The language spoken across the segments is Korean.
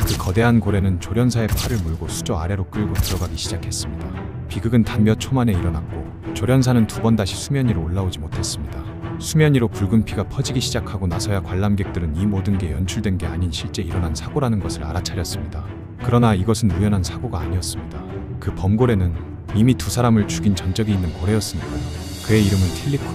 그 거대한 고래는 조련사의 팔을 물고 수조 아래로 끌고 들어가기 시작했습니다. 비극은 단 몇 초 만에 일어났고 조련사는 두 번 다시 수면 위로 올라오지 못했습니다. 수면 위로 붉은 피가 퍼지기 시작하고 나서야 관람객들은 이 모든 게 연출된 게 아닌 실제 일어난 사고라는 것을 알아차렸습니다. 그러나 이것은 우연한 사고가 아니었습니다. 그 범고래는 이미 두 사람을 죽인 전적이 있는 고래였으니까요. 그의 이름은 틸리쿰.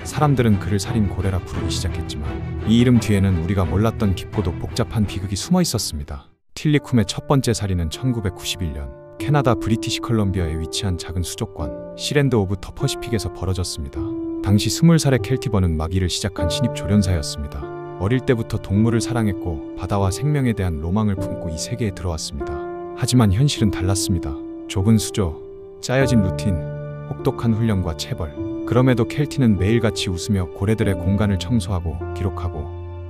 사람들은 그를 살인 고래라 부르기 시작했지만 이 이름 뒤에는 우리가 몰랐던 깊고도 복잡한 비극이 숨어 있었습니다. 틸리쿰의 첫 번째 살인은 1991년 캐나다 브리티시 컬럼비아에 위치한 작은 수족관 시랜드 오브 더 퍼시픽에서 벌어졌습니다. 당시 20살의 켈티번은 막 일을 시작한 신입 조련사였습니다. 어릴 때부터 동물을 사랑했고 바다와 생명에 대한 로망을 품고 이 세계에 들어왔습니다. 하지만 현실은 달랐습니다. 좁은 수조, 짜여진 루틴, 혹독한 훈련과 체벌. 그럼에도 켈티는 매일같이 웃으며 고래들의 공간을 청소하고 기록하고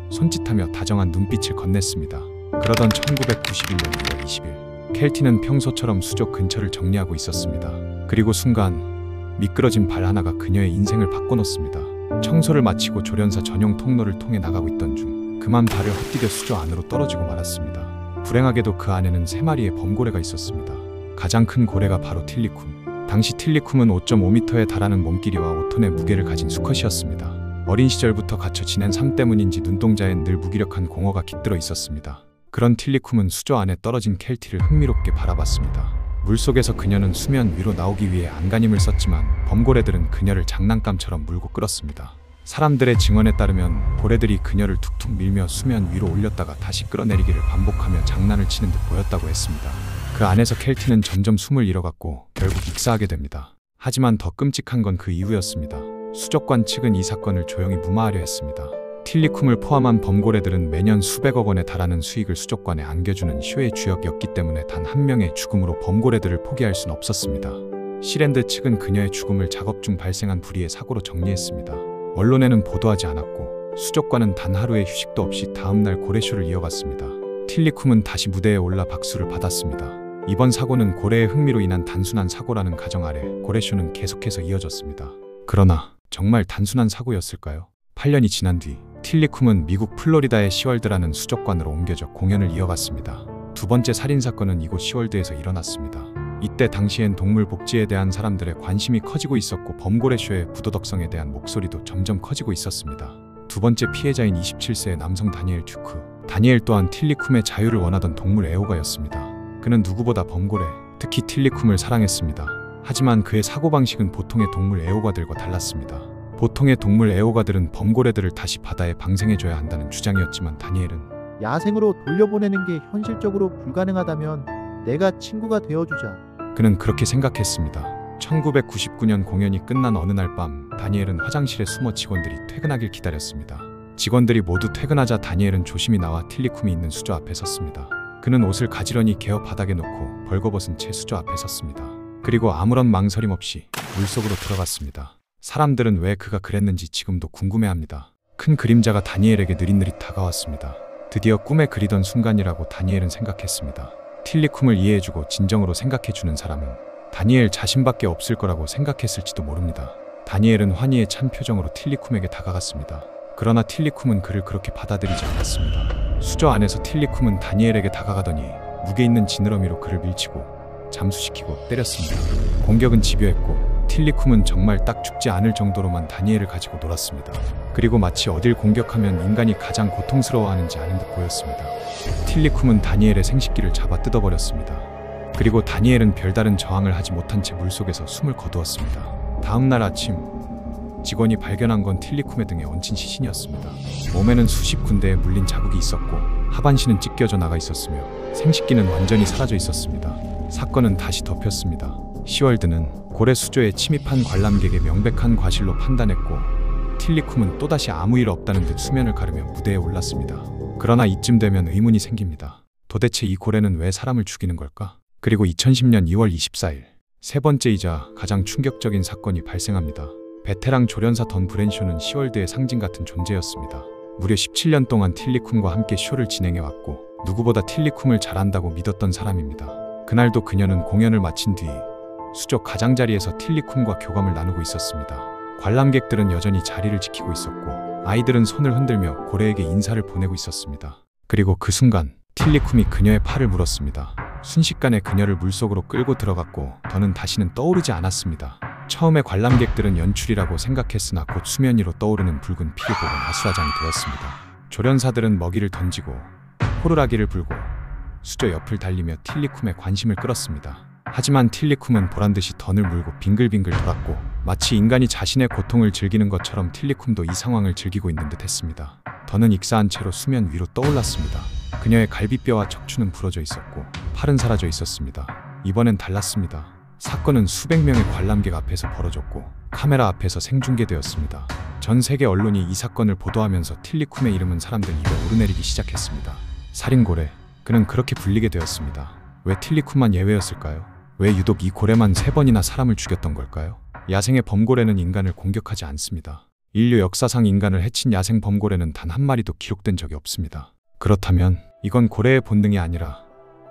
손짓하며 다정한 눈빛을 건넸습니다. 그러던 1991년 2월 20일 켈티는 평소처럼 수조 근처를 정리하고 있었습니다. 그리고 순간 미끄러진 발 하나가 그녀의 인생을 바꿔놓습니다. 청소를 마치고 조련사 전용 통로를 통해 나가고 있던 중 그만 발을 헛디뎌 수조 안으로 떨어지고 말았습니다. 불행하게도 그 안에는 3마리의 범고래가 있었습니다. 가장 큰 고래가 바로 틸리쿰. 당시 틸리쿰은 5.5m에 달하는 몸길이와 5톤의 무게를 가진 수컷이었습니다. 어린 시절부터 갇혀 지낸 삶 때문인지 눈동자엔 늘 무기력한 공허가 깃들어 있었습니다. 그런 틸리쿰은 수조 안에 떨어진 켈티를 흥미롭게 바라봤습니다. 물속에서 그녀는 수면 위로 나오기 위해 안간힘을 썼지만 범고래들은 그녀를 장난감처럼 물고 끌었습니다. 사람들의 증언에 따르면 고래들이 그녀를 툭툭 밀며 수면 위로 올렸다가 다시 끌어내리기를 반복하며 장난을 치는 듯 보였다고 했습니다. 그 안에서 켈티는 점점 숨을 잃어갔고 결국 익사하게 됩니다. 하지만 더 끔찍한 건 그 이후였습니다. 수족관 측은 이 사건을 조용히 무마하려 했습니다. 틸리쿰을 포함한 범고래들은 매년 수백억 원에 달하는 수익을 수족관에 안겨주는 쇼의 주역이었기 때문에 단 한 명의 죽음으로 범고래들을 포기할 순 없었습니다. 시랜드 측은 그녀의 죽음을 작업 중 발생한 불의의 사고로 정리했습니다. 언론에는 보도하지 않았고 수족관은 단 하루의 휴식도 없이 다음날 고래쇼를 이어갔습니다. 틸리쿰은 다시 무대에 올라 박수를 받았습니다. 이번 사고는 고래의 흥미로 인한 단순한 사고라는 가정 아래 고래쇼는 계속해서 이어졌습니다. 그러나 정말 단순한 사고였을까요? 8년이 지난 뒤 틸리쿰은 미국 플로리다의 시월드라는 수족관으로 옮겨져 공연을 이어갔습니다. 두 번째 살인사건은 이곳 시월드에서 일어났습니다. 이때 당시엔 동물 복지에 대한 사람들의 관심이 커지고 있었고 범고래쇼의 부도덕성에 대한 목소리도 점점 커지고 있었습니다. 두 번째 피해자인 27세의 남성 다니엘 듀크. 다니엘 또한 틸리쿰의 자유를 원하던 동물 애호가였습니다. 그는 누구보다 범고래, 특히 틸리쿰을 사랑했습니다. 하지만 그의 사고방식은 보통의 동물 애호가들과 달랐습니다. 보통의 동물 애호가들은 범고래들을 다시 바다에 방생해줘야 한다는 주장이었지만 다니엘은 야생으로 돌려보내는 게 현실적으로 불가능하다면 내가 친구가 되어주자. 그는 그렇게 생각했습니다. 1999년 공연이 끝난 어느 날 밤 다니엘은 화장실에 숨어 직원들이 퇴근하길 기다렸습니다. 직원들이 모두 퇴근하자 다니엘은 조심히 나와 틸리쿰이 있는 수조 앞에 섰습니다. 그는 옷을 가지런히 개어 바닥에 놓고 벌거벗은 채 수조 앞에 섰습니다. 그리고 아무런 망설임 없이 물속으로 들어갔습니다. 사람들은 왜 그가 그랬는지 지금도 궁금해합니다. 큰 그림자가 다니엘에게 느릿느릿 다가왔습니다. 드디어 꿈에 그리던 순간이라고 다니엘은 생각했습니다. 틸리쿰을 이해해주고 진정으로 생각해주는 사람은 다니엘 자신밖에 없을 거라고 생각했을지도 모릅니다. 다니엘은 환희에 찬 표정으로 틸리쿰에게 다가갔습니다. 그러나 틸리쿰은 그를 그렇게 받아들이지 않았습니다. 수조 안에서 틸리쿰은 다니엘에게 다가가더니 무게 있는 지느러미로 그를 밀치고 잠수시키고 때렸습니다. 공격은 집요했고 틸리쿰은 정말 딱 죽지 않을 정도로만 다니엘을 가지고 놀았습니다. 그리고 마치 어딜 공격하면 인간이 가장 고통스러워하는지 아는 듯 보였습니다. 틸리쿰은 다니엘의 생식기를 잡아 뜯어버렸습니다. 그리고 다니엘은 별다른 저항을 하지 못한 채 물속에서 숨을 거두었습니다. 다음날 아침 직원이 발견한 건 틸리쿰의 등에 얹힌 시신이었습니다. 몸에는 수십 군데에 물린 자국이 있었고 하반신은 찢겨져 나가 있었으며 생식기는 완전히 사라져 있었습니다. 사건은 다시 덮였습니다. 시월드는 고래 수조에 침입한 관람객의 명백한 과실로 판단했고 틸리쿰은 또다시 아무 일 없다는 듯 수면을 가르며 무대에 올랐습니다. 그러나 이쯤 되면 의문이 생깁니다. 도대체 이 고래는 왜 사람을 죽이는 걸까? 그리고 2010년 2월 24일 세 번째이자 가장 충격적인 사건이 발생합니다. 베테랑 조련사 던 브랜쇼는 시월드의 상징 같은 존재였습니다. 무려 17년 동안 틸리쿰과 함께 쇼를 진행해왔고 누구보다 틸리쿰을 잘한다고 믿었던 사람입니다. 그날도 그녀는 공연을 마친 뒤 수조 가장자리에서 틸리쿰과 교감을 나누고 있었습니다. 관람객들은 여전히 자리를 지키고 있었고 아이들은 손을 흔들며 고래에게 인사를 보내고 있었습니다. 그리고 그 순간 틸리쿰이 그녀의 팔을 물었습니다. 순식간에 그녀를 물속으로 끌고 들어갔고 더는 다시는 떠오르지 않았습니다. 처음에 관람객들은 연출이라고 생각했으나 곧 수면 위로 떠오르는 붉은 피를 보고 아수라장이 되었습니다. 조련사들은 먹이를 던지고 호루라기를 불고 수조 옆을 달리며 틸리쿰의 관심을 끌었습니다. 하지만 틸리쿰은 보란듯이 던을 물고 빙글빙글 돌았고 마치 인간이 자신의 고통을 즐기는 것처럼 틸리쿰도 이 상황을 즐기고 있는 듯 했습니다. 던은 익사한 채로 수면 위로 떠올랐습니다. 그녀의 갈비뼈와 척추는 부러져 있었고 팔은 사라져 있었습니다. 이번엔 달랐습니다. 사건은 수백 명의 관람객 앞에서 벌어졌고 카메라 앞에서 생중계되었습니다. 전 세계 언론이 이 사건을 보도하면서 틸리쿰의 이름은 사람들 입에 오르내리기 시작했습니다. 살인고래, 그는 그렇게 불리게 되었습니다. 왜 틸리쿰만 예외였을까요? 왜 유독 이 고래만 3번이나 사람을 죽였던 걸까요? 야생의 범고래는 인간을 공격하지 않습니다. 인류 역사상 인간을 해친 야생 범고래는 단 한 마리도 기록된 적이 없습니다. 그렇다면 이건 고래의 본능이 아니라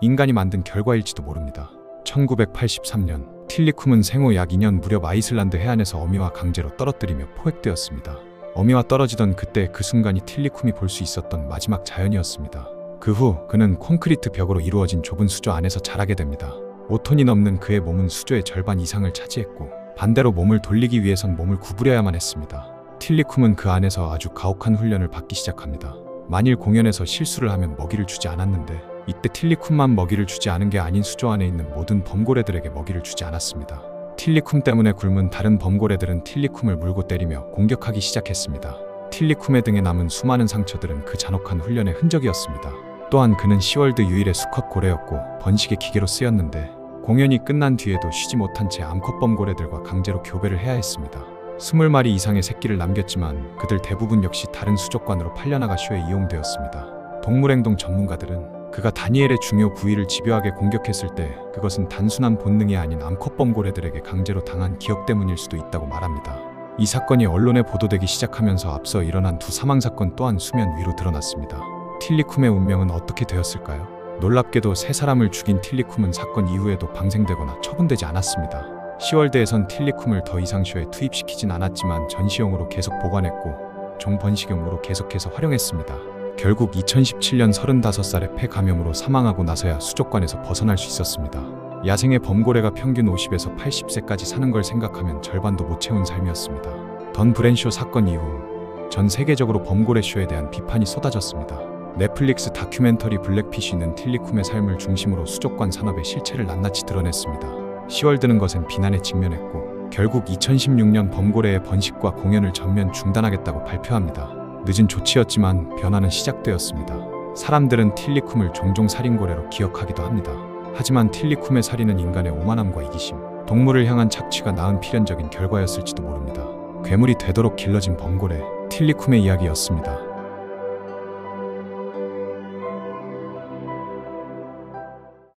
인간이 만든 결과일지도 모릅니다. 1983년 틸리쿰은 생후 약 2년 무렵 아이슬란드 해안에서 어미와 강제로 떨어뜨리며 포획되었습니다. 어미와 떨어지던 그때 그 순간이 틸리쿰이 볼 수 있었던 마지막 자연이었습니다. 그 후 그는 콘크리트 벽으로 이루어진 좁은 수조 안에서 자라게 됩니다. 5톤이 넘는 그의 몸은 수조의 절반 이상을 차지했고 반대로 몸을 돌리기 위해선 몸을 구부려야만 했습니다. 틸리쿰은 그 안에서 아주 가혹한 훈련을 받기 시작합니다. 만일 공연에서 실수를 하면 먹이를 주지 않았는데 이때 틸리쿰만 먹이를 주지 않은 게 아닌 수조 안에 있는 모든 범고래들에게 먹이를 주지 않았습니다. 틸리쿰 때문에 굶은 다른 범고래들은 틸리쿰을 물고 때리며 공격하기 시작했습니다. 틸리쿰의 등에 남은 수많은 상처들은 그 잔혹한 훈련의 흔적이었습니다. 또한 그는 시월드 유일의 수컷 고래였고 번식의 기계로 쓰였는데 공연이 끝난 뒤에도 쉬지 못한 채 암컷 범고래들과 강제로 교배를 해야 했습니다. 20마리 이상의 새끼를 남겼지만 그들 대부분 역시 다른 수족관으로 팔려나가 쇼에 이용되었습니다. 동물행동 전문가들은 그가 다니엘의 중요 부위를 집요하게 공격했을 때 그것은 단순한 본능이 아닌 암컷 범고래들에게 강제로 당한 기억 때문일 수도 있다고 말합니다. 이 사건이 언론에 보도되기 시작하면서 앞서 일어난 두 사망사건 또한 수면 위로 드러났습니다. 틸리쿰의 운명은 어떻게 되었을까요? 놀랍게도 3사람을 죽인 틸리쿰은 사건 이후에도 방생되거나 처분되지 않았습니다. 시월드에선 틸리쿰을 더 이상 쇼에 투입시키진 않았지만 전시용으로 계속 보관했고 종번식용으로 계속해서 활용했습니다. 결국 2017년 35살에 폐 감염으로 사망하고 나서야 수족관에서 벗어날 수 있었습니다. 야생의 범고래가 평균 50에서 80세까지 사는 걸 생각하면 절반도 못 채운 삶이었습니다. 던 브랜쇼 사건 이후 전 세계적으로 범고래 쇼에 대한 비판이 쏟아졌습니다. 넷플릭스 다큐멘터리 블랙피쉬는 틸리쿰의 삶을 중심으로 수족관 산업의 실체를 낱낱이 드러냈습니다. 시월드는 것엔 비난에 직면했고 결국 2016년 범고래의 번식과 공연을 전면 중단하겠다고 발표합니다. 늦은 조치였지만 변화는 시작되었습니다. 사람들은 틸리쿰을 종종 살인고래로 기억하기도 합니다. 하지만 틸리쿰의 살인은 인간의 오만함과 이기심, 동물을 향한 착취가 낳은 필연적인 결과였을지도 모릅니다. 괴물이 되도록 길러진 범고래, 틸리쿰의 이야기였습니다.